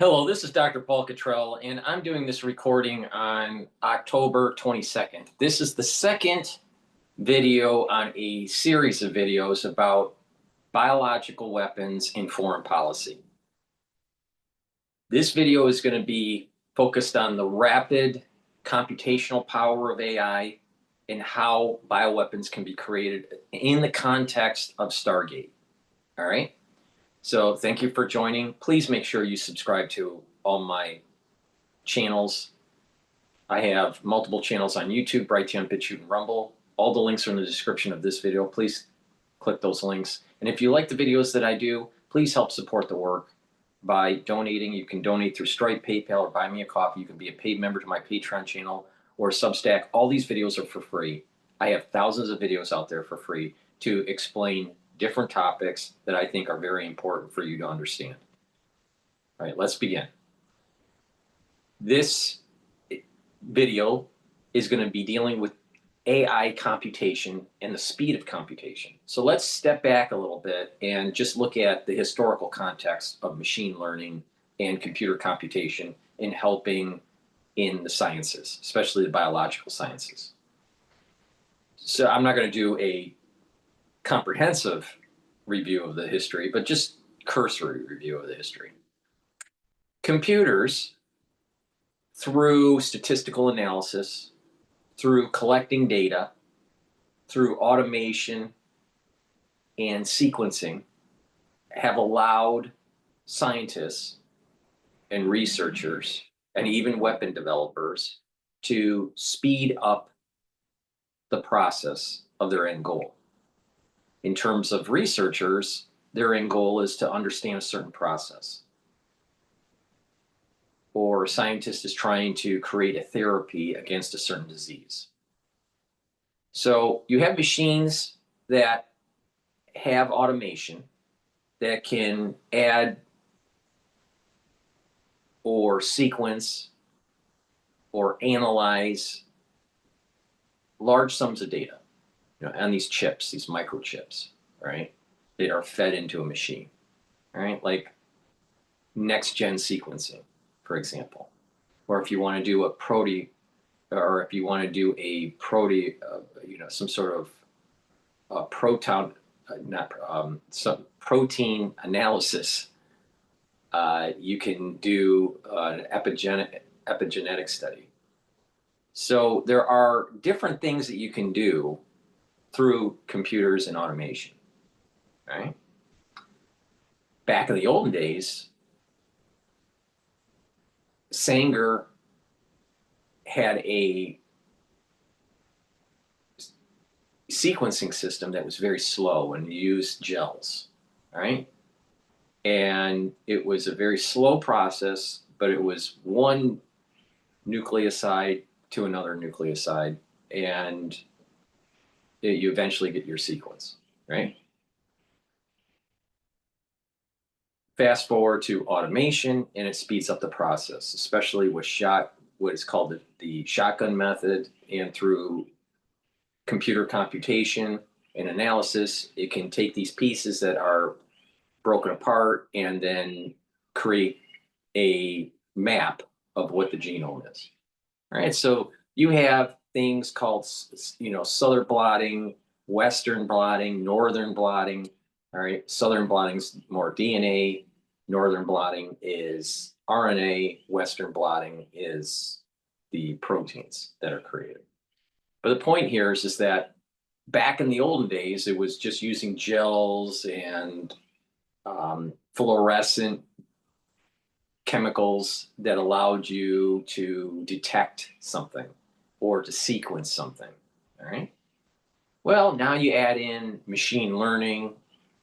Hello, this is Dr. Paul Cottrell, and I'm doing this recording on October 22nd. This is the second video on a series of videos about biological weapons in foreign policy. This video is going to be focused on the rapid computational power of AI and how bioweapons can be created in the context of Stargate. All right? So thank you for joining. Please make sure you subscribe to all my channels. I have multiple channels on YouTube, Brighteon, Bitchute, and Rumble. All the links are in the description of this video. Please click those links. And if you like the videos that I do, please help support the work by donating. You can donate through Stripe, PayPal, or buy me a coffee. You can be a paid member to my Patreon channel or Substack. All these videos are for free. I have thousands of videos out there for free to explain different topics that I think are very important for you to understand. All right, let's begin. This video is going to be dealing with AI computation and the speed of computation. So let's step back a little bit and just look at the historical context of machine learning and computer computation in helping in the sciences, especially the biological sciences. So I'm not going to do a comprehensive review of the history, but just cursory review of the history. Computers, through statistical analysis, through collecting data, through automation and sequencing, have allowed scientists and researchers and even weapon developers to speed up the process of their end goal. In terms of researchers, their end goal is to understand a certain process. Or a scientist is trying to create a therapy against a certain disease. So you have machines that have automation that can add or sequence or analyze large sums of data. On these chips, these microchips, right? They are fed into a machine, right? Like next-gen sequencing, for example. Or if you want to do a some sort of some protein analysis, you can do an epigenetic study. So there are different things that you can do through computers and automation, right? Back in the olden days, Sanger had a sequencing system that was very slow and used gels, right? And it was a very slow process, but it was one nucleoside to another nucleoside, and you eventually get your sequence, right? Fast forward to automation, and it speeds up the process, especially with what is called the shotgun method, and through computer computation and analysis, it can take these pieces that are broken apart and then create a map of what the genome is. All right, so you have things called, southern blotting, western blotting, northern blotting. All right, southern blotting is more DNA, northern blotting is RNA, western blotting is the proteins that are created. But the point here is that back in the olden days, it was just using gels and fluorescent chemicals that allowed you to detect something or to sequence something, all right? Well, now you add in machine learning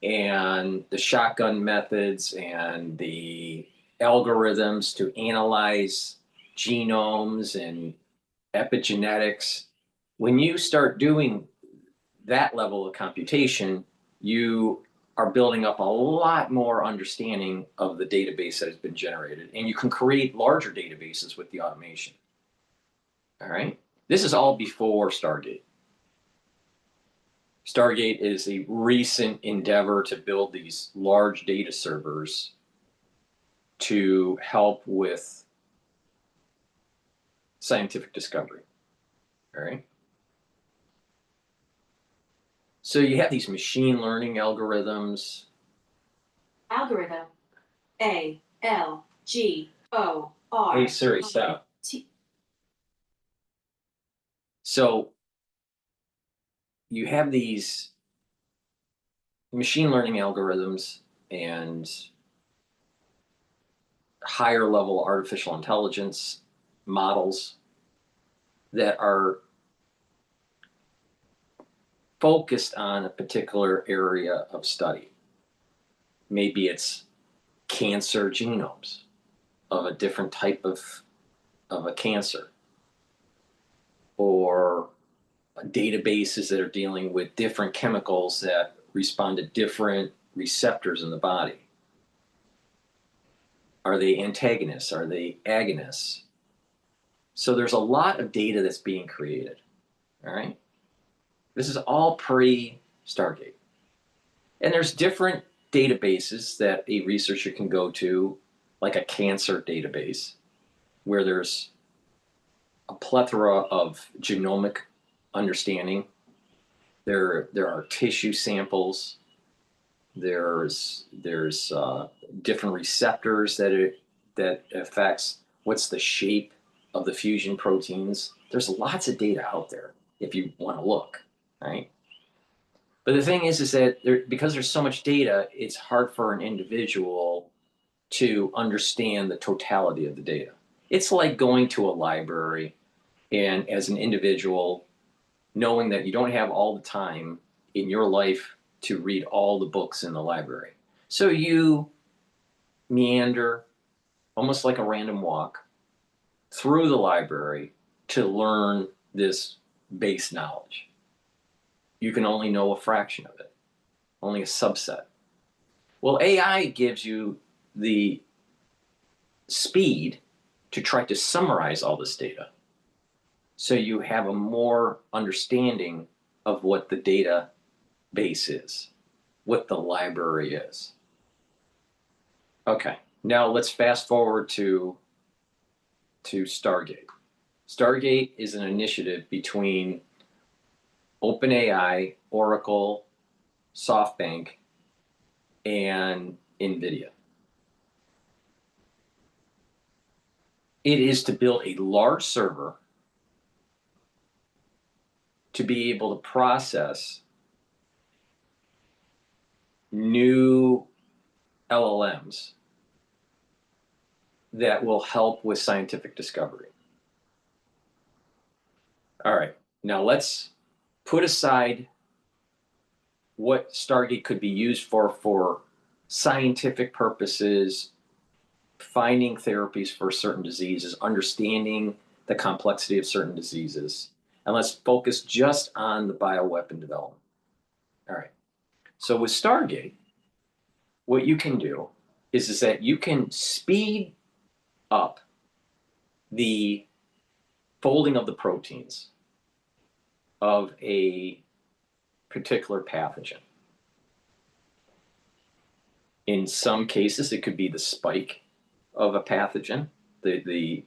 and the shotgun methods and the algorithms to analyze genomes and epigenetics. When you start doing that level of computation, you are building up a lot more understanding of the database that has been generated, and you can create larger databases with the automation. All right, this is all before Stargate. Stargate is a recent endeavor to build these large data servers to help with scientific discovery. All right. So you have these machine learning algorithms. Algorithm. A-L-G-O-R. Hey Siri, stop. So you have these machine learning algorithms and higher level artificial intelligence models that are focused on a particular area of study. Maybe it's cancer genomes of a different type of a cancer, or databases that are dealing with different chemicals that respond to different receptors in the body. Are they antagonists? Are they agonists? So there's a lot of data that's being created. All right. This is all pre-Stargate. And there's different databases that a researcher can go to, like a cancer database, where there's a plethora of genomic understanding. There are tissue samples. There's different receptors that affects what's the shape of the fusion proteins. There's lots of data out there if you want to look, right? But the thing is that because there's so much data, it's hard for an individual to understand the totality of the data. It's like going to a library and, as an individual, knowing that you don't have all the time in your life to read all the books in the library. So you meander, almost like a random walk, through the library to learn this base knowledge. You can only know a fraction of it, only a subset. Well, AI gives you the speed to try to summarize all this data, so you have a more understanding of what the data base is, what the library is. Okay, now let's fast forward to Stargate. Stargate is an initiative between OpenAI, Oracle, SoftBank, and NVIDIA. It is to build a large server to be able to process new LLMs that will help with scientific discovery. All right, now let's put aside what Stargate could be used for scientific purposes, finding therapies for certain diseases, understanding the complexity of certain diseases, and let's focus just on the bioweapon development. All right, so with Stargate, what you can do is that you can speed up the folding of the proteins of a particular pathogen. In some cases, it could be the spike of a pathogen, the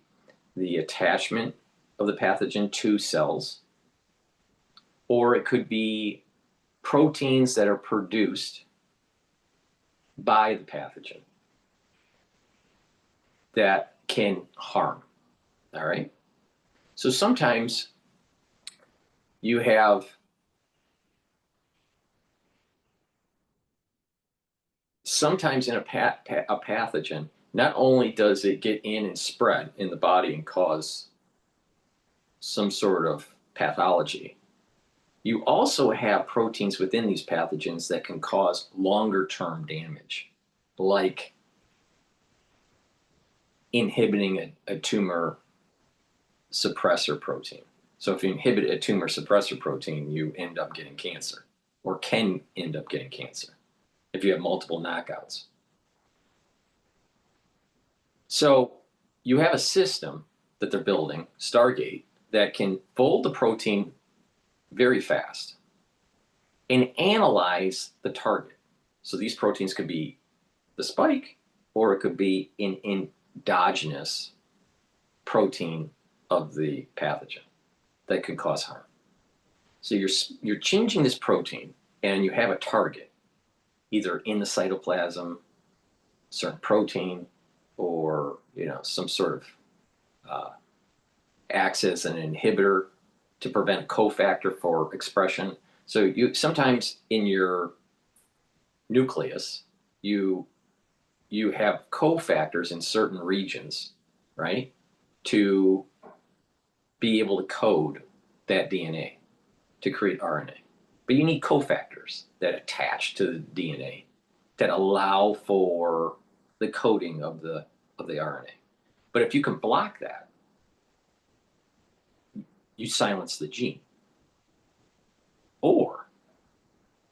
attachment of the pathogen to cells, or it could be proteins that are produced by the pathogen that can harm. All right. So sometimes you have in a pathogen, not only does it get in and spread in the body and cause some sort of pathology, you also have proteins within these pathogens that can cause longer term damage, like inhibiting a tumor suppressor protein. So if you inhibit a tumor suppressor protein, you end up getting cancer, or can end up getting cancer if you have multiple knockouts. So you have a system that they're building, Stargate, that can fold the protein very fast and analyze the target. So these proteins could be the spike, or it could be an endogenous protein of the pathogen that could cause harm. So you're changing this protein, and you have a target, either in the cytoplasm, certain protein, or some sort of acts as an inhibitor to prevent a cofactor for expression. So you sometimes in your nucleus you have cofactors in certain regions, right, to be able to code that DNA to create RNA. But you need cofactors that attach to the DNA that allow for the coding of the RNA. But if you can block that, you silence the gene. Or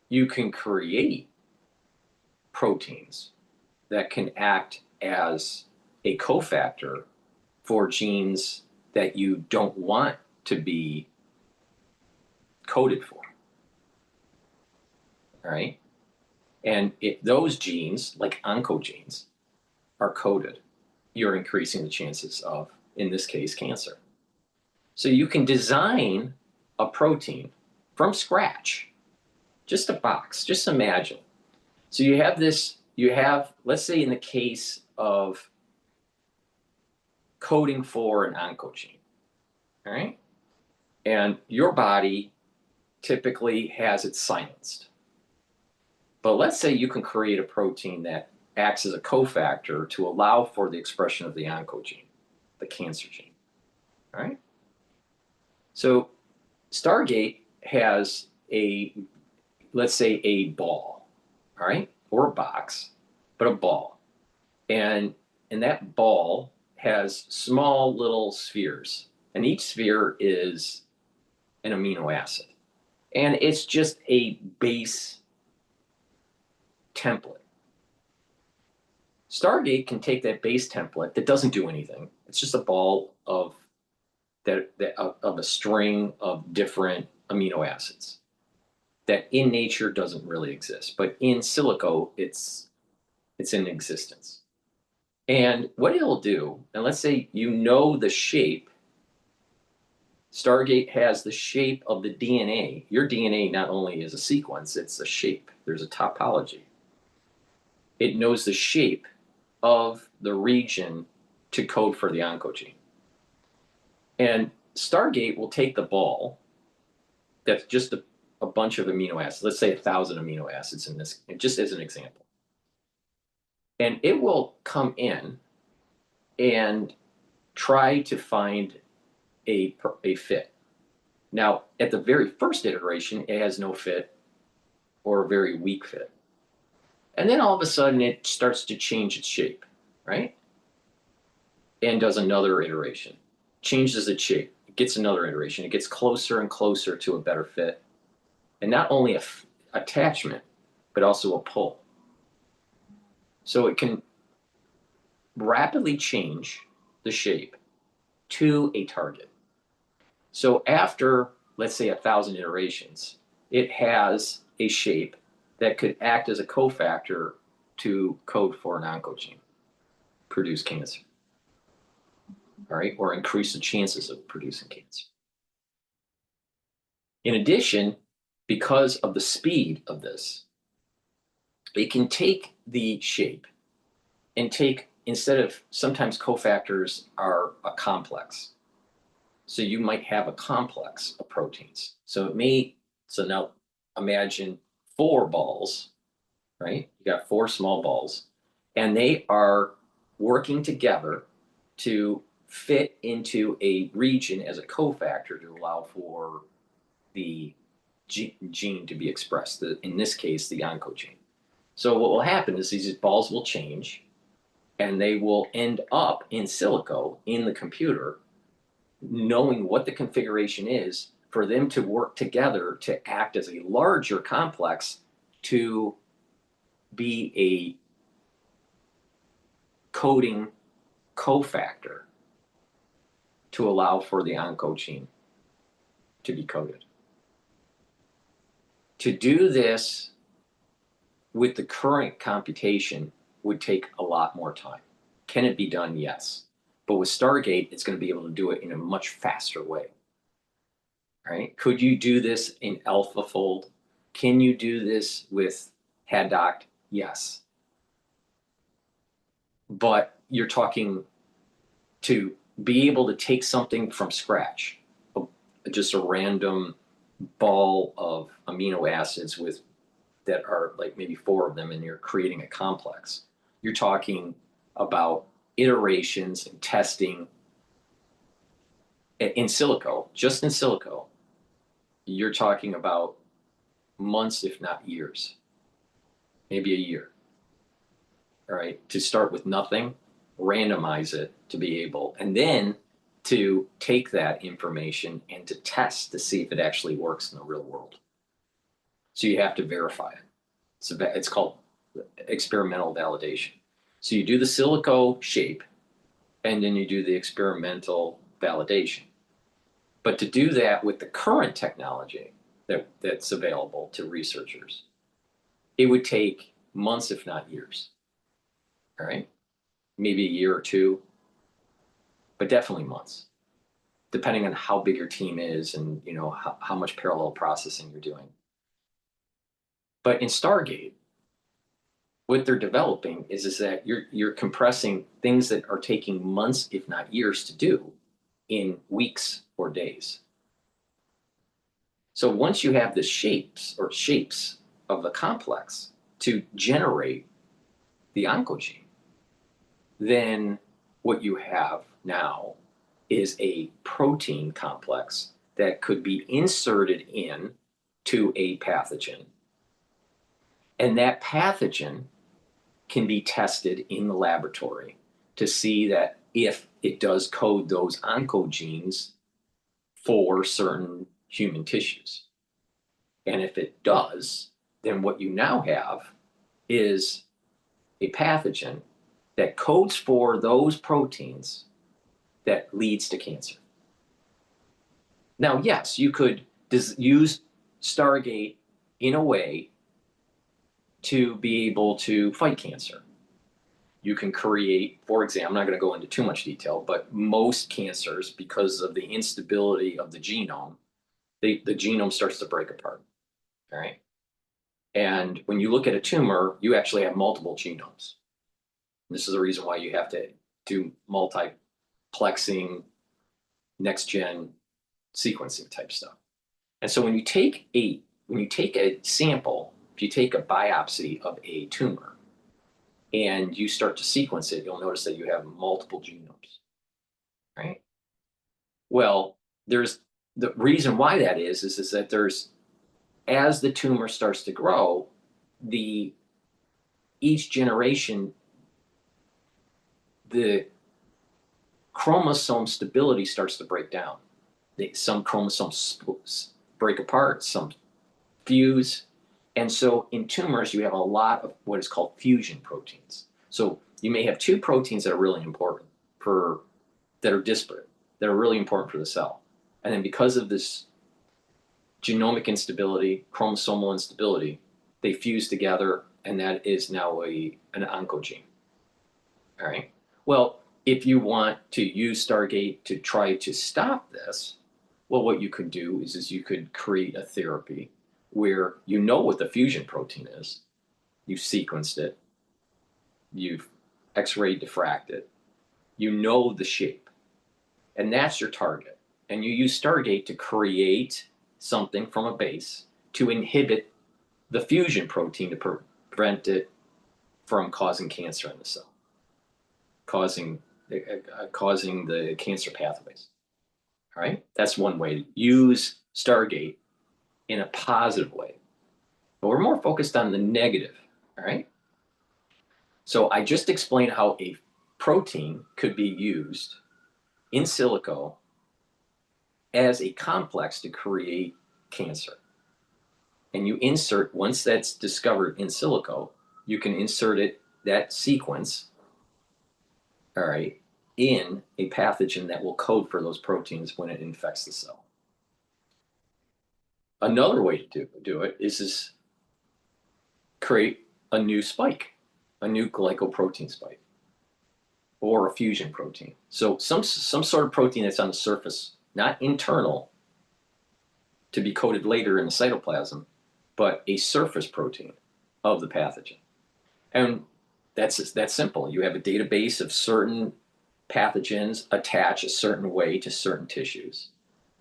you can create proteins that can act as a cofactor for genes that you don't want to be coded for. All right? And if those genes, like oncogenes, are coded, you're increasing the chances of, in this case, cancer. So you can design a protein from scratch, just a box, just imagine. So you have, let's say in the case of coding for an oncogene, all right? And your body typically has it silenced. But let's say you can create a protein that acts as a cofactor to allow for the expression of the oncogene, the cancer gene, all right? So Stargate has let's say a ball, all right, or a box, but a ball. And that ball has small little spheres, and each sphere is an amino acid. And it's just a base template. Stargate can take that base template that doesn't do anything. It's just a ball of a string of different amino acids that in nature doesn't really exist, but in silico it's in existence. And what it'll do, and let's say the shape. Stargate has the shape of the DNA. Your DNA not only is a sequence, it's a shape. There's a topology. It knows the shape of the region to code for the oncogene. And Stargate will take the ball that's just a bunch of amino acids, let's say 1,000 amino acids in this, just as an example. And it will come in and try to find a fit. Now, at the very first iteration, it has no fit or a very weak fit. And then all of a sudden, it starts to change its shape, right? And does another iteration, changes its shape, it gets another iteration, it gets closer and closer to a better fit. And not only a attachment, but also a pull. So it can rapidly change the shape to a target. So after, let's say, 1,000 iterations, it has a shape that could act as a cofactor to code for an oncogene, produce cancer, all right, or increase the chances of producing cancer. In addition, because of the speed of this, it can take the shape and instead of, sometimes cofactors are a complex. So you might have a complex of proteins. So now imagine 4 balls, right? You got 4 small balls, and they are working together to fit into a region as a cofactor to allow for the gene to be expressed, in this case, the oncogene. So what will happen is these balls will change, and they will end up in silico in the computer, knowing what the configuration is for them to work together to act as a larger complex to be a coding cofactor to allow for the oncogene to be coded. To do this with the current computation would take a lot more time. Can it be done? Yes. But with Stargate, it's going to be able to do it in a much faster way. Right? Could you do this in AlphaFold? Can you do this with Haddock? Yes. But you're talking to be able to take something from scratch, just a random ball of amino acids with that are like maybe 4 of them, and you're creating a complex. You're talking about iterations and testing in silico, just in silico. You're talking about months, if not years, maybe a year. All right, to start with nothing, randomize it to be able, and then to take that information and to test to see if it actually works in the real world. So you have to verify it. It's called experimental validation. So you do the silico shape, and then you do the experimental validation. But to do that with the current technology that's available to researchers, it would take months, if not years. All right, maybe a year or two, but definitely months, depending on how big your team is and how much parallel processing you're doing. But in Stargate, what they're developing is that you're compressing things that are taking months, if not years, to do in weeks or days. So once you have the shapes of the complex to generate the oncogene, then what you have now is a protein complex that could be inserted in to a pathogen. And that pathogen can be tested in the laboratory to see that if it does code those oncogenes for certain human tissues. And if it does, then what you now have is a pathogen that codes for those proteins that leads to cancer. Now, yes, you could use Stargate in a way to be able to fight cancer. You can create, for example, I'm not going to go into too much detail, but most cancers, because of the instability of the genome, the genome starts to break apart. All right. And when you look at a tumor, you actually have multiple genomes. And this is the reason why you have to do multiplexing, next gen sequencing type stuff. And so when you take a sample, if you take a biopsy of a tumor and you start to sequence it, you'll notice that you have multiple genomes, right? Well, there's the reason why that is that there's, as the tumor starts to grow, each generation, the chromosome stability starts to break down. Some chromosomes break apart, some fuse. And so in tumors, you have a lot of what is called fusion proteins. So you may have 2 proteins that are really important that are disparate, that are really important for the cell. And then because of this genomic instability, chromosomal instability, they fuse together, and that is now an oncogene. All right. Well, if you want to use Stargate to try to stop this, well, what you could do is you could create a therapy where you know what the fusion protein is, you've sequenced it, you've X-ray diffracted it, you know the shape, and that's your target. And you use Stargate to create something from a base to inhibit the fusion protein to prevent it from causing cancer in the cell, causing the cancer pathways. All right, that's one way to use Stargate in a positive way. But we're more focused on the negative. All right. So I just explained how a protein could be used in silico as a complex to create cancer. And you insert, once that's discovered in silico, you can insert that sequence, all right, in a pathogen that will code for those proteins when it infects the cell. Another way to do it is create a new spike. a new glycoprotein spike or a fusion protein. So some sort of protein that's on the surface, not internal to be coded later in the cytoplasm, but a surface protein of the pathogen. And that's simple. You have a database of certain pathogens attach a certain way to certain tissues,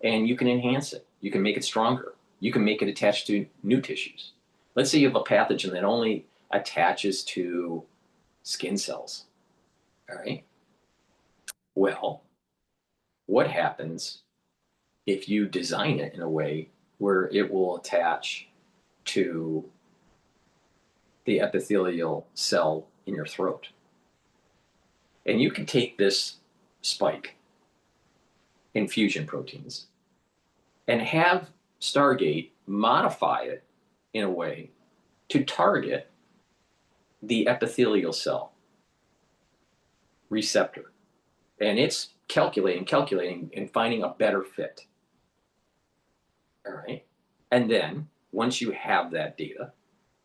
and you can enhance it. You can make it stronger. You can make it attach to new tissues. Let's say you have a pathogen that only attaches to skin cells. All right. Well, what happens if you design it in a way where it will attach to the epithelial cell in your throat? And you can take this spike in fusion proteins and have Stargate modify it in a way to target the epithelial cell receptor. And it's calculating, and finding a better fit. All right. And then once you have that data,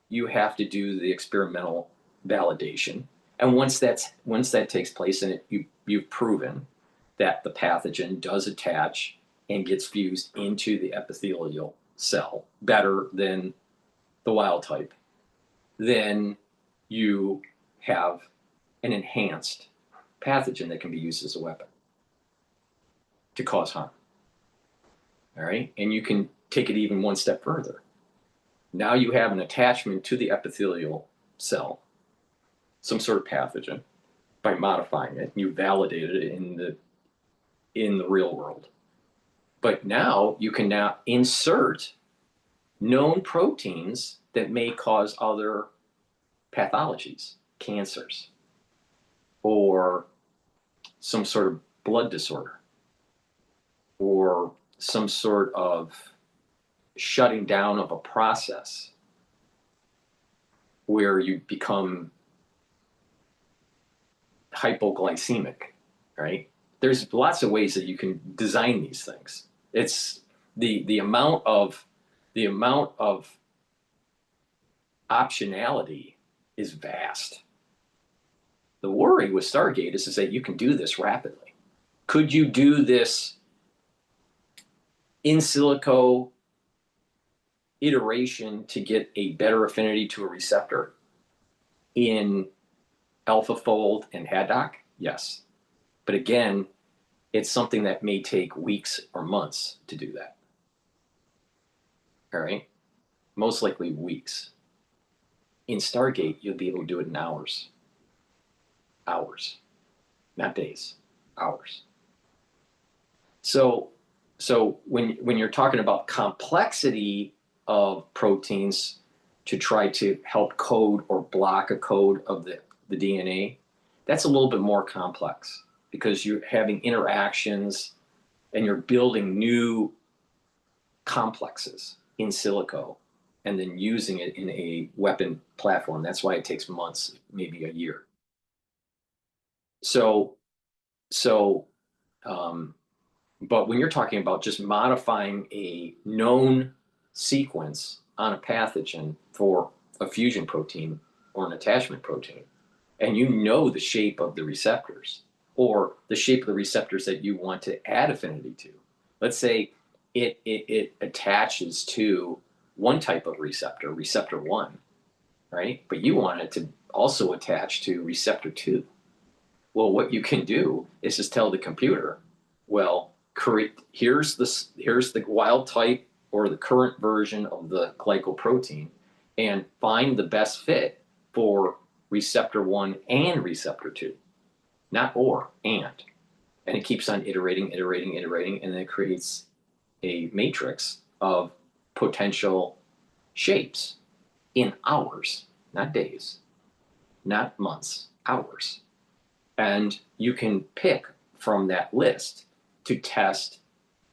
you have to do the experimental validation. And once that takes place, and you've proven that the pathogen does attach and gets fused into the epithelial cell better than the wild type, then you have an enhanced pathogen that can be used as a weapon to cause harm. All right. And you can take it even one step further. Now you have an attachment to the epithelial cell, some sort of pathogen, by modifying it. You validated it in the real world. But now you can now insert known proteins that may cause other pathologies, cancers, or some sort of blood disorder, or some sort of shutting down of a process where you become hypoglycemic, right? There's lots of ways that you can design these things. It's the amount of optionality is vast. The worry with Stargate is that you can do this rapidly. Could you do this in silico iteration to get a better affinity to a receptor in AlphaFold and Haddock? Yes. But again, it's something that may take weeks or months to do that. All right? Most likely weeks. In Stargate, you'll be able to do it in hours. Hours. Not days. Hours. So when you're talking about complexity of proteins to try to help code or block a code of the DNA, that's a little bit more complex because you're having interactions and you're building new complexes in silico and then using it in a weapon platform. That's why it takes months, maybe a year. But when you're talking about just modifying a known sequence on a pathogen for a fusion protein or an attachment protein, and you know the shape of the receptors or the shape of the receptors that you want to add affinity to. Let's say it attaches to one type of receptor, receptor 1, right? But you want it to also attach to receptor 2. Well, what you can do is just tell the computer, well, here's the wild type or the current version of the glycoprotein, and find the best fit for receptor 1 and receptor 2, not or, and it keeps on iterating, and then it creates a matrix of potential shapes in hours, not days, not months, hours. And you can pick from that list to test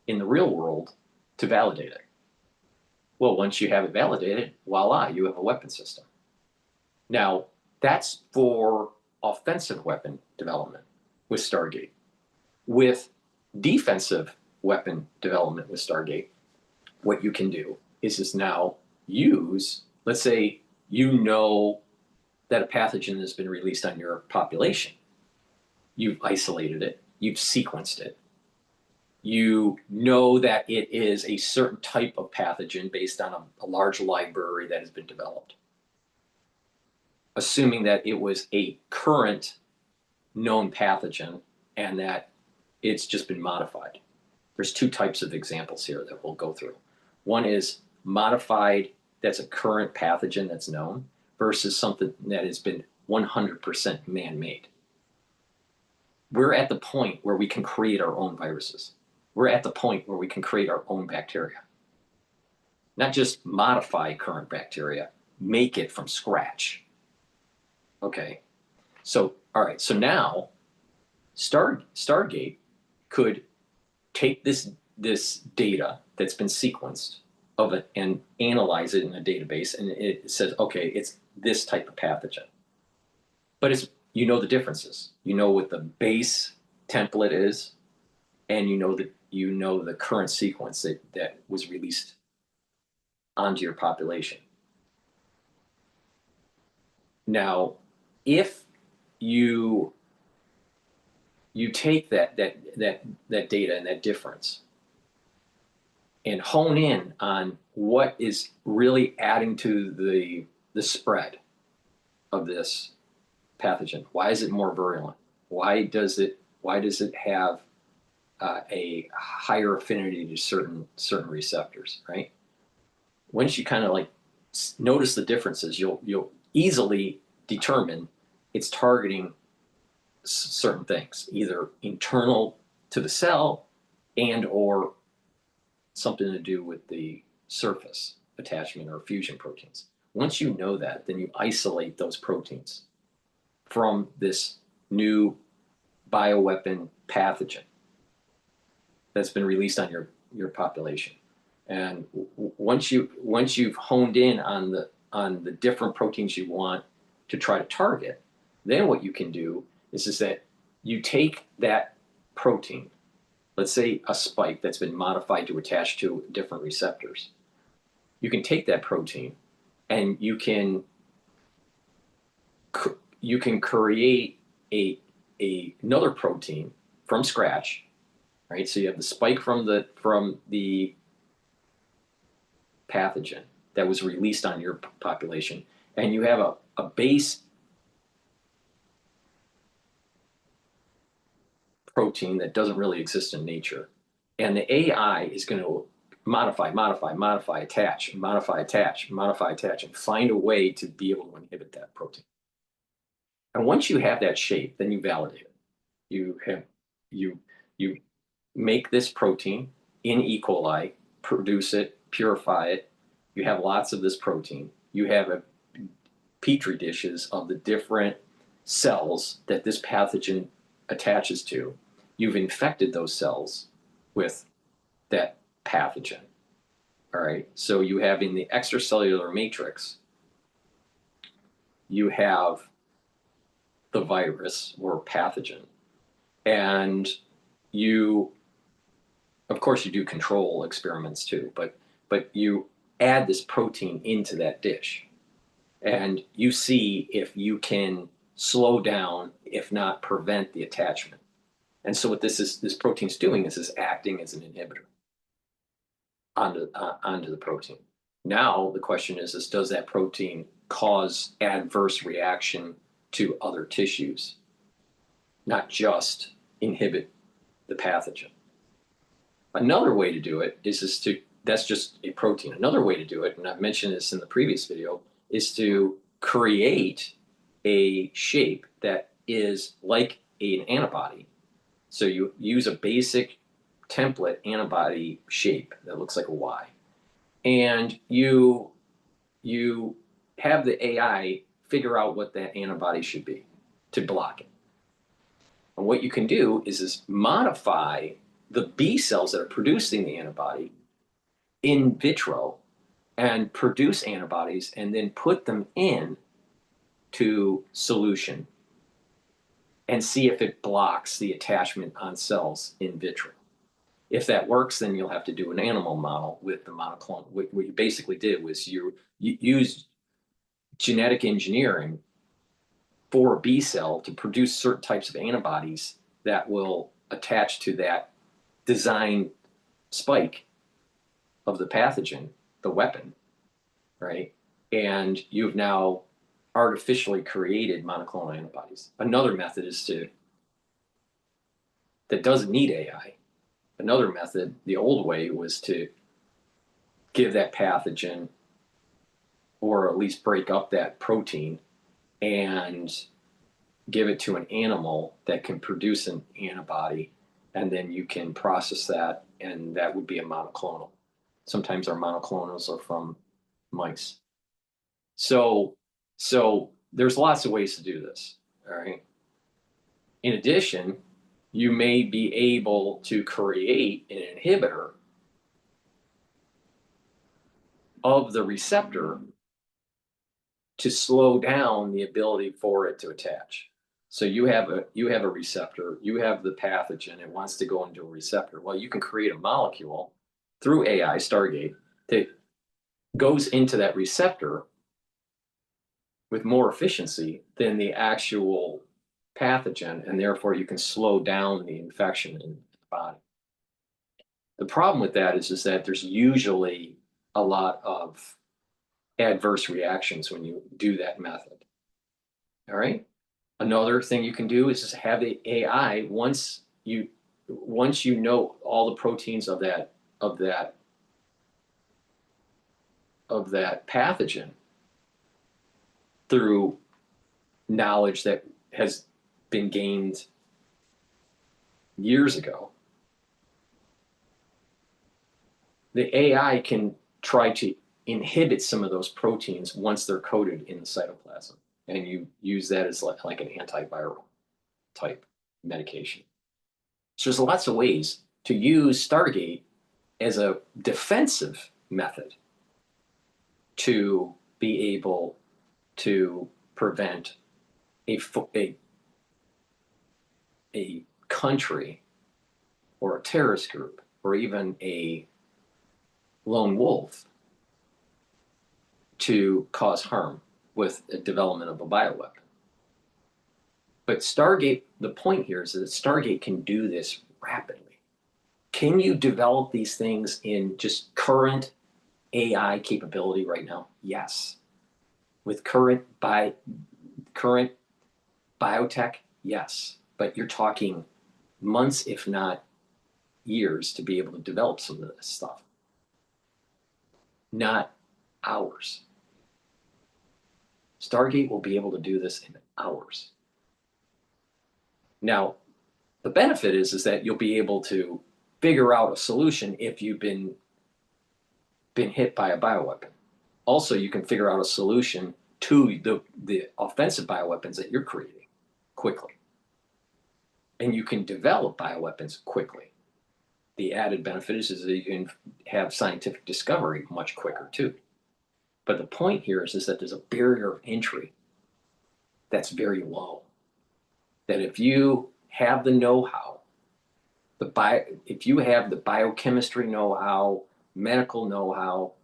in the real world to validate it. Well, once you have it validated, voila, you have a weapon system. Now, that's for offensive weapon development with Stargate. With defensive weapon development with Stargate, what you can do is now use, let's say you know that a pathogen has been released on your population. You've isolated it, you've sequenced it. You know that it is a certain type of pathogen based on a large library that has been developed. Assuming that it was a current known pathogen and that it's just been modified. There's two types of examples here that we'll go through. One is modified, that's a current pathogen that's known, versus something that has been 100% man-made. We're at the point where we can create our own viruses. We're at the point where we can create our own bacteria. Not just modify current bacteria, make it from scratch. Okay, so, all right, so now Stargate could take this data that's been sequenced of it and analyze it in a database, and it says, okay, it's this type of pathogen. But it's, you know the differences. You know what the base template is, and you know the current sequence that was released onto your population. Now, if you take that data and that difference and hone in on what is really adding to the spread of this pathogen. Why is it more virulent? Why does it have a higher affinity to certain receptors, right? Once you kind of like notice the differences, you'll easily determine it's targeting certain things, either internal to the cell and or something to do with the surface attachment or fusion proteins. Once you know that, then you isolate those proteins from this new bioweapon pathogen that's been released on your population. And once you've honed in on the different proteins you want to try to target, then what you can do is that you take that protein, let's say a spike that's been modified to attach to different receptors. You can take that protein and you can create another protein from scratch, right? So you have the spike from the pathogen that was released on your population, and you have a base protein that doesn't really exist in nature. And the AI is going to modify, attach, and find a way to be able to inhibit that protein. And once you have that shape, then you validate it. You make this protein in E. coli, produce it, purify it. You have lots of this protein. You have petri dishes of the different cells that this pathogen attaches to. You've infected those cells with that pathogen. All right. So you have in the extracellular matrix, you have the virus or pathogen, and of course you do control experiments too, but you add this protein into that dish and you see if you can slow down, if not prevent, the attachment. And so what this protein's doing is acting as an inhibitor onto the protein. Now the question is does that protein cause adverse reaction to other tissues, not just inhibit the pathogen? Another way to do it that's just a protein. Another way to do it, and I've mentioned this in the previous video, is to create a shape that is like an antibody. So you use a basic template antibody shape that looks like a Y, and you have the AI figure out what that antibody should be to block it. And what you can do is modify the B cells that are producing the antibody in vitro and produce antibodies and then put them in to solution and see if it blocks the attachment on cells in vitro. If that works, then you'll have to do an animal model with the monoclonal. What you basically did was you used genetic engineering for a B cell to produce certain types of antibodies that will attach to that design spike of the pathogen, the weapon, right? And you've now artificially created monoclonal antibodies. Another method is that doesn't need AI. Another method, the old way, was to give that pathogen or at least break up that protein and give it to an animal that can produce an antibody, and then you can process that, and that would be a monoclonal. Sometimes our monoclonals are from mice. So there's lots of ways to do this, all right? In addition, you may be able to create an inhibitor of the receptor to slow down the ability for it to attach. So you have a receptor, you have the pathogen, it wants to go into a receptor. Well, you can create a molecule through AI, Stargate, that goes into that receptor with more efficiency than the actual pathogen, and therefore you can slow down the infection in the body. The problem with that is that there's usually a lot of adverse reactions when you do that method. All right. Another thing you can do is just have the AI once you know all the proteins of that pathogen through knowledge that has been gained years ago. The AI can try to inhibit some of those proteins once they're coded in the cytoplasm, and you use that as like an antiviral type medication. So there's lots of ways to use Stargate as a defensive method to be able to prevent a country or a terrorist group or even a lone wolf to cause harm with the development of a bioweapon. But Stargate, the point here is that Stargate can do this rapidly. Can you develop these things in just current AI capability right now? Yes. With current biotech, yes. But you're talking months, if not years, to be able to develop some of this stuff. Not hours. Stargate will be able to do this in hours. Now, the benefit is that you'll be able to figure out a solution if you've been hit by a bioweapon. Also, you can figure out a solution to the offensive bioweapons that you're creating quickly. And you can develop bioweapons quickly. The added benefit is that you can have scientific discovery much quicker too. But the point here is that there's a barrier of entry that's very low. That if you have the know-how, if you have the biochemistry know-how, medical know-how,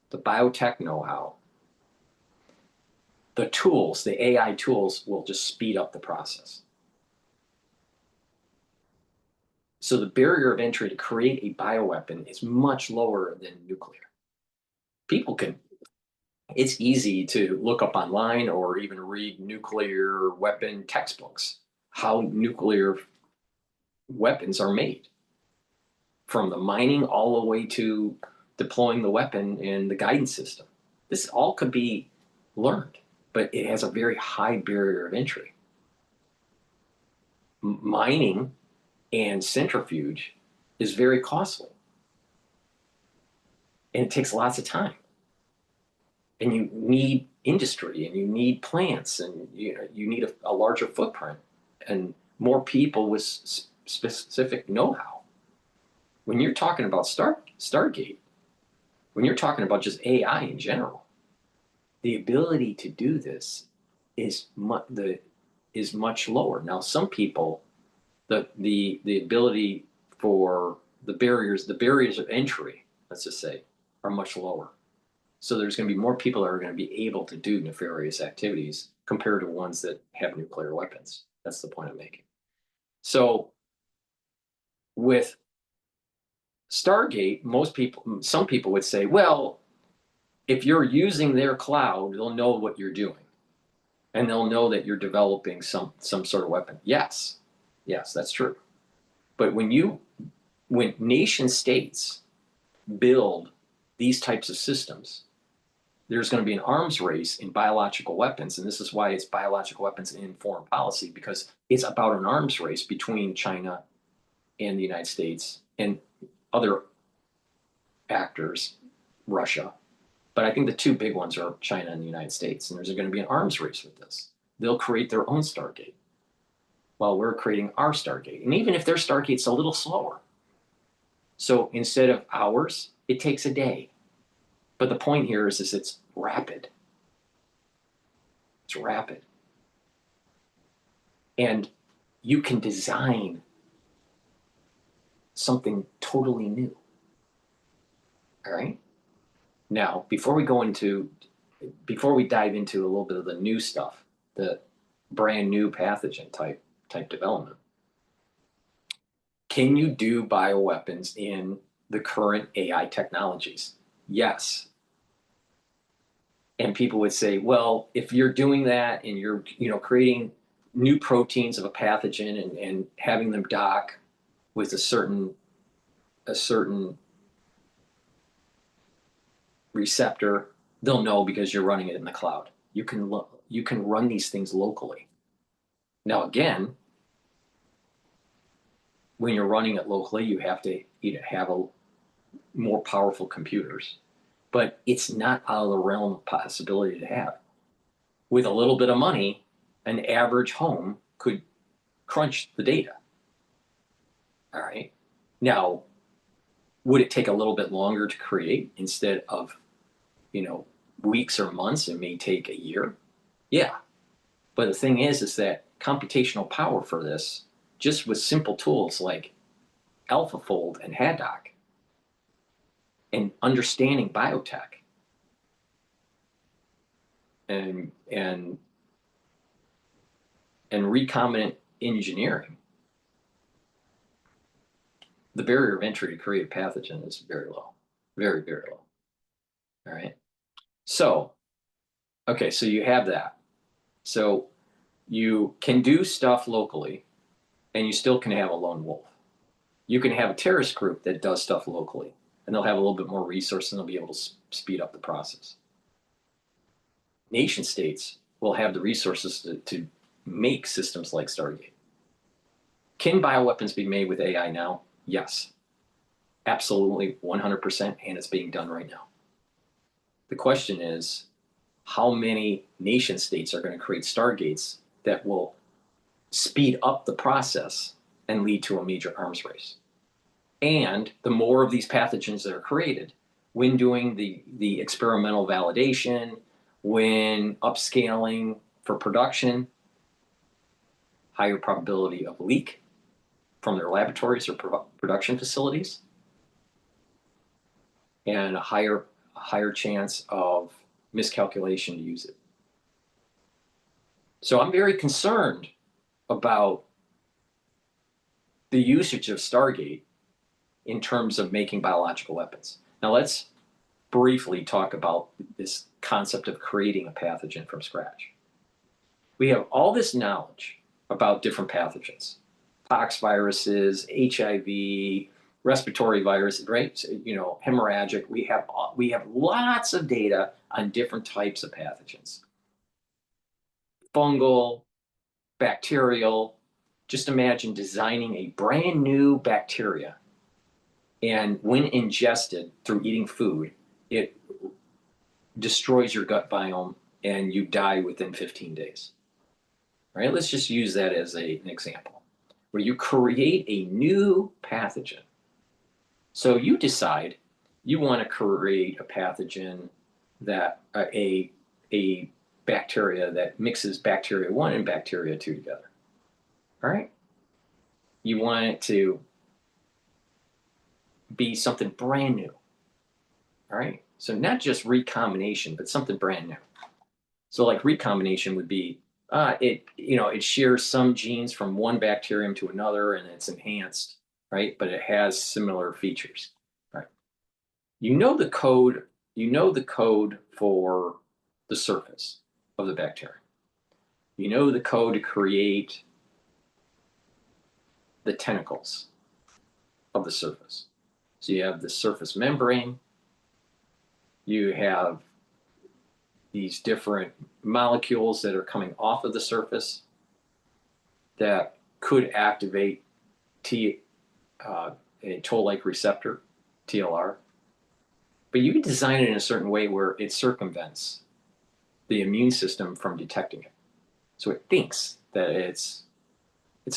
the biotech know-how, the tools, the AI tools will just speed up the process. So the barrier of entry to create a bioweapon is much lower than nuclear. It's easy to look up online or even read nuclear weapon textbooks, how nuclear weapons are made, from the mining all the way to deploying the weapon and the guidance system. This all could be learned, but it has a very high barrier of entry. Mining and centrifuge is very costly, and it takes lots of time. And you need industry, and you need plants, and you need a larger footprint and more people with specific know-how. When you're talking about Stargate, when you're talking about just AI in general, the ability to do this is much lower. Now, some people, the ability for the barriers of entry, let's just say, are much lower. So there's going to be more people that are going to be able to do nefarious activities compared to ones that have nuclear weapons. That's the point I'm making. So with Stargate, some people would say, well, if you're using their cloud, they'll know what you're doing. And they'll know that you're developing some sort of weapon. Yes, that's true. But when nation states build these types of systems, there's going to be an arms race in biological weapons. And this is why it's biological weapons in foreign policy, because it's about an arms race between China and the United States and other actors, Russia. But I think the two big ones are China and the United States. And there's going to be an arms race with this. They'll create their own Stargate while we're creating our Stargate. And even if their Stargate's a little slower. So instead of hours, it takes a day. But the point here is it's rapid. It's rapid. And you can design something totally new. All right? Now, before we dive into a little bit of the new stuff, the brand new pathogen type development, can you do bioweapons in the current AI technologies? Yes. And people would say, well, if you're doing that and you're creating new proteins of a pathogen and having them dock with a certain receptor, they'll know because you're running it in the cloud. You can run these things locally. Now, again, when you're running it locally, you have to have more powerful computers. But it's not out of the realm of possibility to have. With a little bit of money, an average home could crunch the data. All right. Now, would it take a little bit longer to create instead of, weeks or months? It may take a year. Yeah. But the thing is that computational power for this, just with simple tools like AlphaFold and Haddock, and understanding biotech and recombinant engineering, the barrier of entry to create a pathogen is very low, very, very low. All right. So, okay, so you have that. So you can do stuff locally and you still can have a lone wolf. You can have a terrorist group that does stuff locally and they'll have a little bit more resources and they'll be able to speed up the process. Nation states will have the resources to make systems like Stargate. Can bioweapons be made with AI now? Yes. Absolutely, 100%, and it's being done right now. The question is, how many nation states are going to create Stargates that will speed up the process and lead to a major arms race? And the more of these pathogens that are created, when doing the experimental validation, when upscaling for production, higher probability of leak from their laboratories or production facilities, and a higher chance of miscalculation to use it. So I'm very concerned about the usage of Stargate in terms of making biological weapons. Now let's briefly talk about this concept of creating a pathogen from scratch. We have all this knowledge about different pathogens, pox viruses, HIV, respiratory virus, right? So, hemorrhagic. We have lots of data on different types of pathogens. Fungal, bacterial. Just imagine designing a brand new bacteria, and when ingested through eating food, it destroys your gut biome and you die within 15 days. All right, let's just use that as an example, where you create a new pathogen. So you decide you want to create a pathogen that a bacteria that mixes bacteria 1 and bacteria 2 together. All right? You want it to be something brand new. All right? So not just recombination, but something brand new. So like recombination would be it shares some genes from one bacterium to another and it's enhanced, right? But it has similar features, right? You know the code for the surface of the bacterium. You know the code to create the tentacles of the surface. So you have the surface membrane, you have these different molecules that are coming off of the surface that could activate a toll-like receptor, TLR. But you can design it in a certain way where it circumvents the immune system from detecting it. So it thinks that it's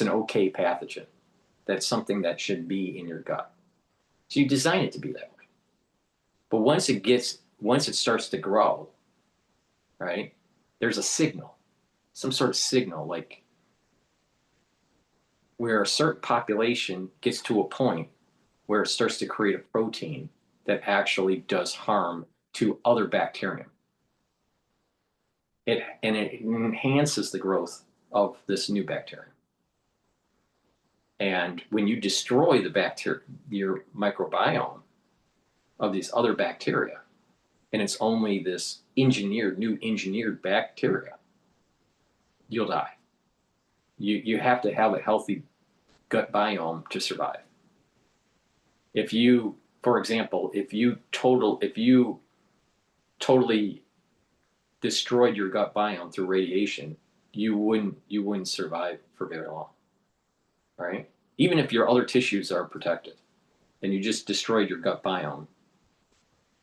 an okay pathogen, that's something that should be in your gut. So you design it to be that way. But once it starts to grow, right, there's a signal, some sort of signal, like where a certain population gets to a point where it starts to create a protein that actually does harm to other bacterium. It enhances the growth of this new bacterium. And when you destroy your microbiome of these other bacteria, and it's only this new engineered bacteria, you'll die. You have to have a healthy gut biome to survive. If you, for example, if you totally destroyed your gut biome through radiation, you wouldn't survive for very long, right? Even if your other tissues are protected and you just destroyed your gut biome,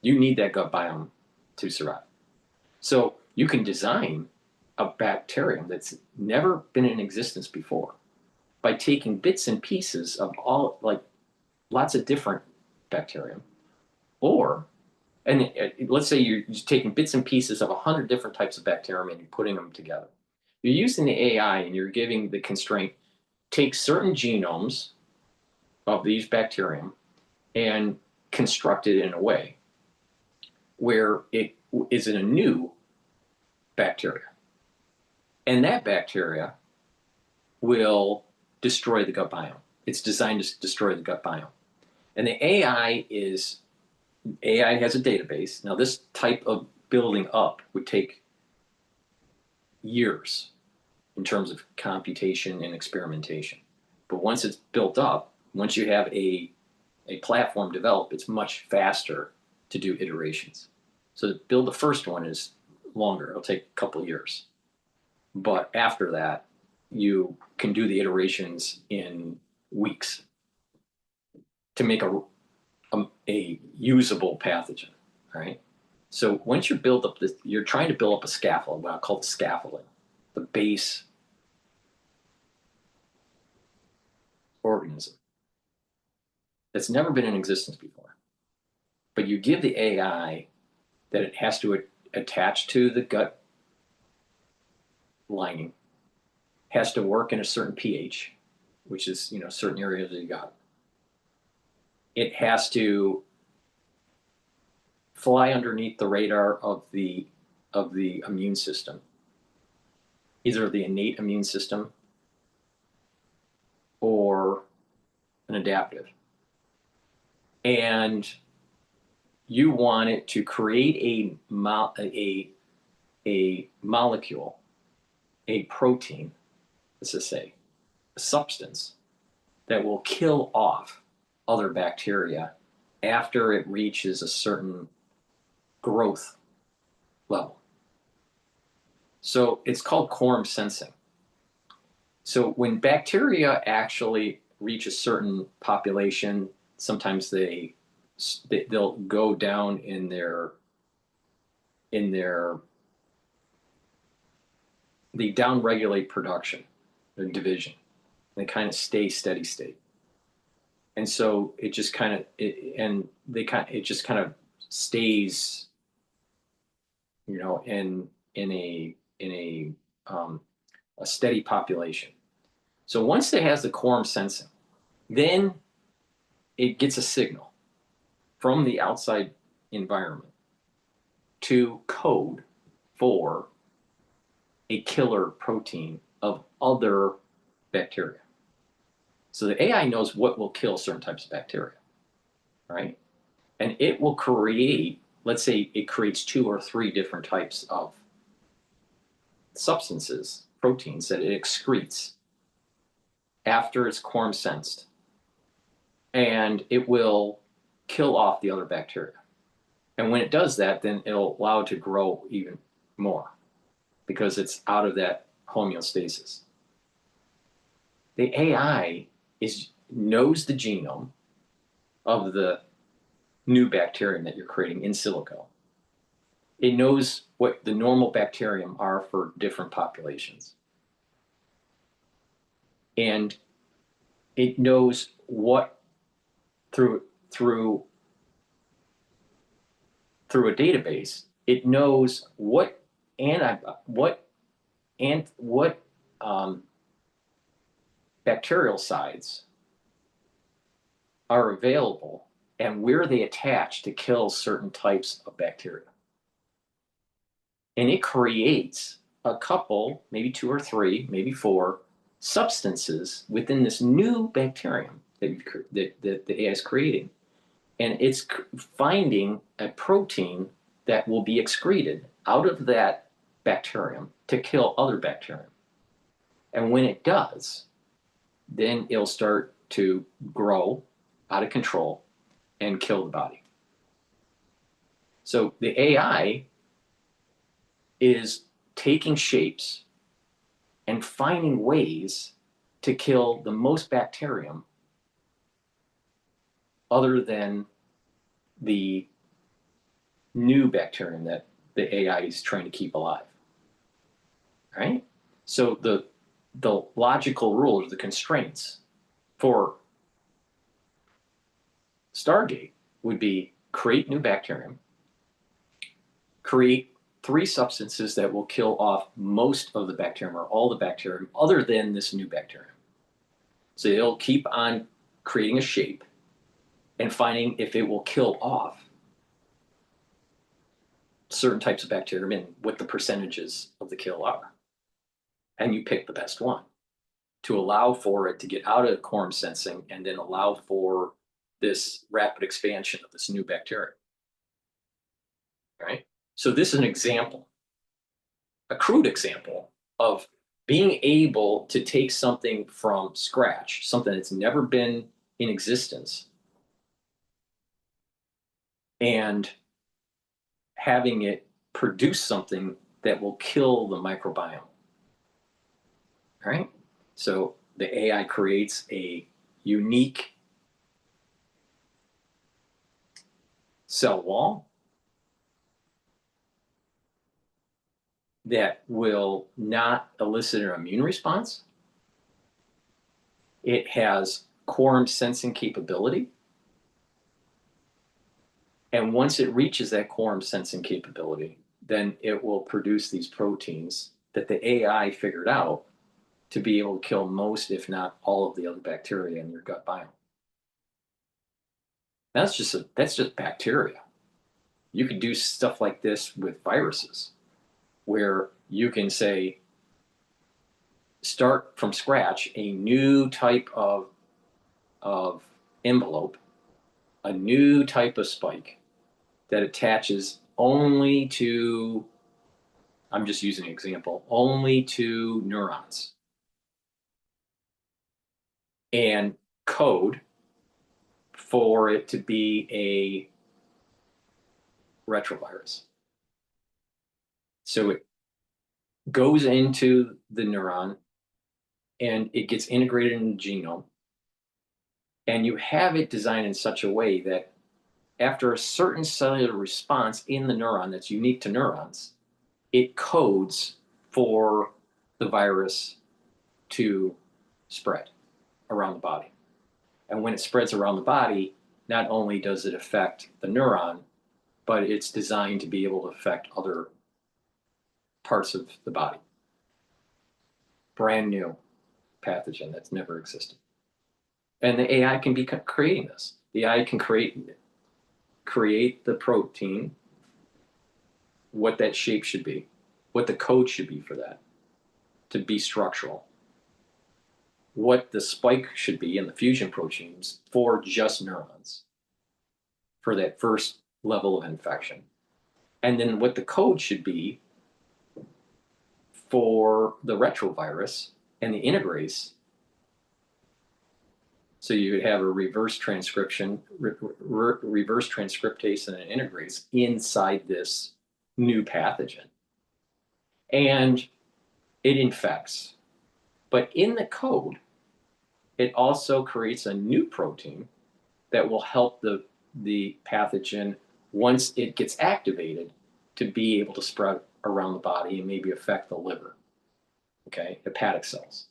you need that gut biome to survive. So you can design a bacterium that's never been in existence before by taking bits and pieces of lots of different bacterium, let's say you're just taking bits and pieces of 100 different types of bacterium and you're putting them together. You're using the AI and you're giving the constraint, take certain genomes of these bacterium and construct it in a way where it is in a new bacteria. And that bacteria will destroy the gut biome. It's designed to destroy the gut biome. And the AI has a database. Now, this type of building up would take years in terms of computation and experimentation. But once it's built up, once you have a platform developed, it's much faster to do iterations. So to build the first one is longer. It'll take a couple of years. But after that, you can do the iterations in weeks to make a usable pathogen, right? So once you build up this, you're trying to build up a scaffold, what I call the scaffolding, the base organism that's never been in existence before. But you give the AI that it has to attach to the gut lining, has to work in a certain pH, which is, certain areas of the gut. It has to fly underneath the radar of the immune system, either the innate immune system or an adaptive. And you want it to create a molecule, a protein, let's just say, a substance that will kill off other bacteria after it reaches a certain growth level. So it's called quorum sensing. So when bacteria actually reach a certain population, sometimes they'll go down in their they downregulate production, their division. They kind of stay steady state. And so it just kind of it just kind of stays, in a steady population. So once it has the quorum sensing, then it gets a signal from the outside environment to code for a killer protein of other bacteria. So the AI knows what will kill certain types of bacteria, right? And it will create, let's say it creates 2 or 3 different types of substances, proteins that it excretes after it's quorum sensed. And it will kill off the other bacteria. And when it does that, then it'll allow it to grow even more because it's out of that homeostasis. The AI knows the genome of the new bacterium that you're creating in silico. It knows what the normal bacterium are for different populations. And it knows what through a database, it knows what bacterial sites are available and where they attach to kill certain types of bacteria. And it creates a couple, maybe 2 or 3, maybe 4 substances within this new bacterium that the AI is creating. And it's finding a protein that will be excreted out of that bacterium to kill other bacterium. And when it does, then it'll start to grow out of control and kill the body. So the AI is taking shapes and finding ways to kill the most bacterium other than the new bacterium that the AI is trying to keep alive. Right? So the logical rules, the constraints for Stargate would be create new bacterium, create 3 substances that will kill off most of the bacterium or all the bacterium other than this new bacterium. So it'll keep on creating a shape and finding if it will kill off certain types of bacterium and what the percentages of the kill are. And you pick the best one to allow for it to get out of quorum sensing and then allow for this rapid expansion of this new bacteria. Right? So this is an example, a crude example of being able to take something from scratch, something that's never been in existence, and having it produce something that will kill the microbiome. Right? So the AI creates a unique cell wall that will not elicit an immune response. It has quorum sensing capability. And once it reaches that quorum sensing capability, then it will produce these proteins that the AI figured out to be able to kill most, if not all, of the other bacteria in your gut biome. That's just bacteria. You could do stuff like this with viruses, where you can say, start from scratch a new type of envelope, a new type of spike that attaches only to, I'm just using an example, only to neurons, and code for it to be a retrovirus. So it goes into the neuron and it gets integrated in the genome. And you have it designed in such a way that after a certain cellular response in the neuron that's unique to neurons, it codes for the virus to spread around the body. And when it spreads around the body, not only does it affect the neuron, but it's designed to be able to affect other parts of the body. Brand new pathogen that's never existed. And the AI can be creating this. The AI can create the protein, what that shape should be, what the code should be for that. to be structural, what the spike should be in the fusion proteins for just neurons for that first level of infection. And then what the code should be for the retrovirus and the integrase. So you would have a reverse transcription, reverse transcriptase and an integrase inside this new pathogen. And it infects. But in the code, it also creates a new protein that will help the pathogen, once it gets activated, to be able to spread around the body and maybe affect the liver, okay, hepatic cells.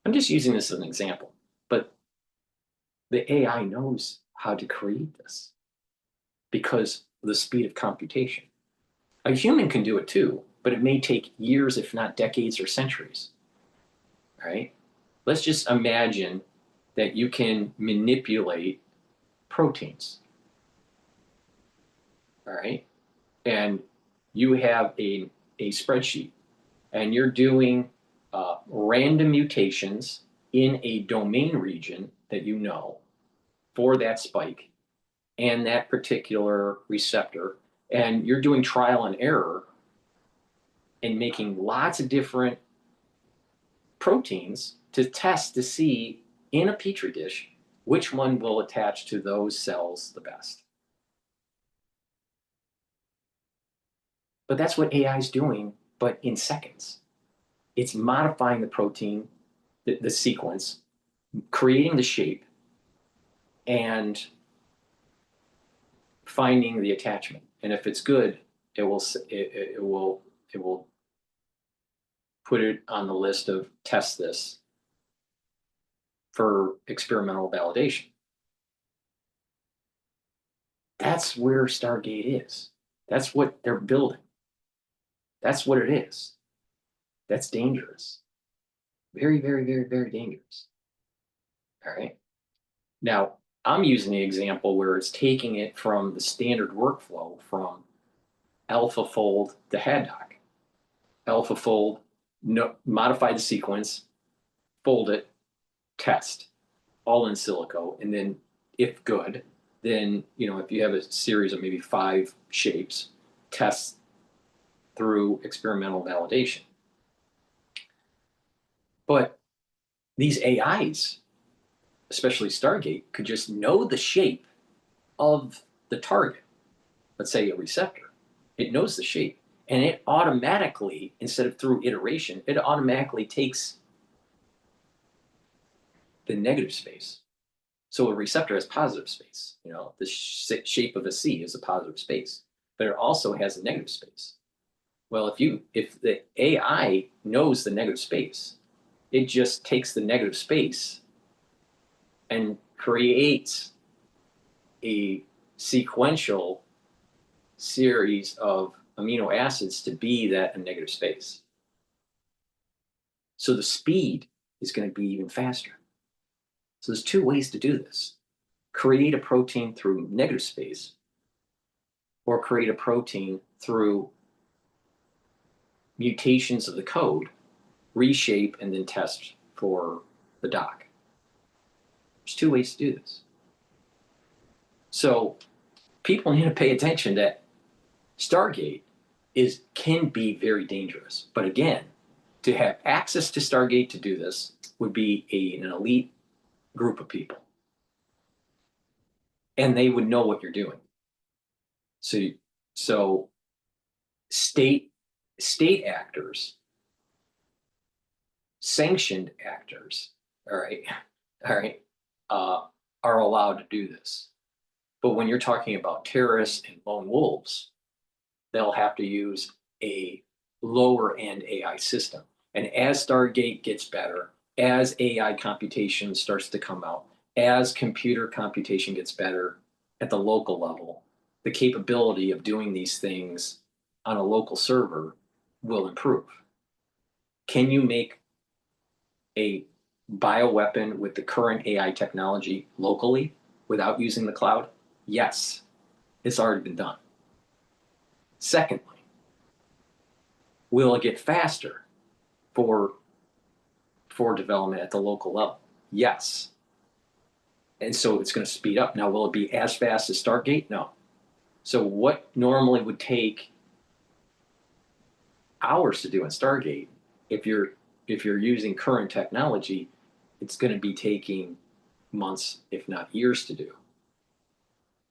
I'm just using this as an example, but the AI knows how to create this because of the speed of computation. A human can do it too, but it may take years, if not decades or centuries, right? Let's just imagine that you can manipulate proteins, all right? And you have a spreadsheet and you're doing random mutations in a domain region that you know for that spike and that particular receptor, and you're doing trial and error and making lots of different proteins to test to see in a petri dish which one will attach to those cells the best. But that's what AI is doing, but in seconds. It's modifying the protein, the sequence, creating the shape, and finding the attachment. And if it's good, it will put it on the list of test this for experimental validation. That's where Stargate is. That's what they're building. That's what it is. That's dangerous. Very, very, very, very dangerous. All right. Now, I'm using the example where it's taking it from the standard workflow from AlphaFold to Haddock. AlphaFold, modify the sequence, fold it, test, all in silico, and then if good, then if you have a series of maybe 5 shapes, test through experimental validation. But these AIs, especially Stargate, could just know the shape of the target. Let's say a receptor. It knows the shape, and it automatically, instead of through iteration, it automatically takes the negative space. So a receptor has positive space. The shape of a C is a positive space, but it also has a negative space. Well, if the AI knows the negative space, it just takes the negative space and creates a sequential series of amino acids to be that negative space. So the speed is going to be even faster. So there's 2 ways to do this. Create a protein through negative space, or create a protein through mutations of the code, reshape, and then test for the doc. There's 2 ways to do this. So people need to pay attention that Stargate can be very dangerous. But again, to have access to Stargate to do this would be an elite group of people. And they would know what you're doing. So state actors, sanctioned actors, all right, are allowed to do this. But when you're talking about terrorists and lone wolves, they'll have to use a lower end AI system. And as Stargate gets better, as AI computation starts to come out, as computer computation gets better at the local level, the capability of doing these things on a local server will improve. Can you make a bioweapon with the current AI technology locally without using the cloud? Yes, it's already been done. Secondly, will it get faster for development at the local level? Yes. And so it's going to speed up. Now, will it be as fast as Stargate? No. So what normally would take hours to do in Stargate, if you're using current technology, it's going to be taking months, if not years, to do.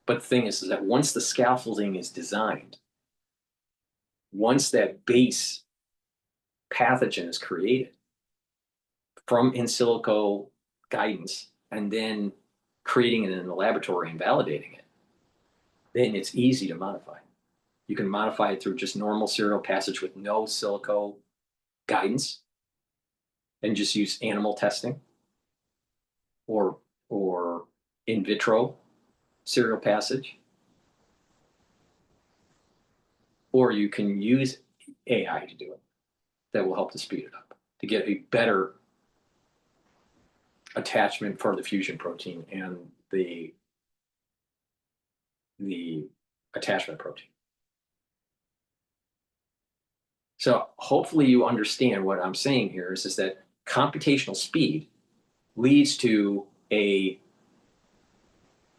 But the thing is that once the scaffolding is designed, once that base pathogen is created from in silico guidance and then creating it in the laboratory and validating it, then it's easy to modify. You can modify it through just normal serial passage with no silico guidance and just use animal testing or in vitro serial passage. Or you can use AI to do it. That will help to speed it up, to get a better attachment for the fusion protein and the attachment protein. So hopefully you understand what I'm saying here is that computational speed leads to a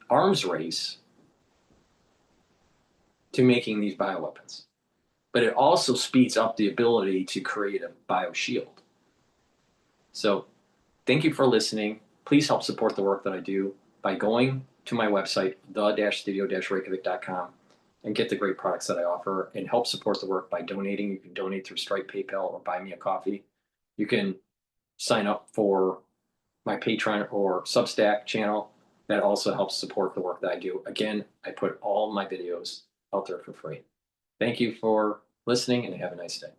arms race to making these bioweapons. But it also speeds up the ability to create a bioshield. So thank you for listening. Please help support the work that I do by going to my website, the-studio-reykjavik.com, and get the great products that I offer, and help support the work by donating. You can donate through Stripe, PayPal, or buy me a coffee. You can sign up for my Patreon or Substack channel. That also helps support the work that I do. Again, I put all my videos out there for free. Thank you for listening, and have a nice day.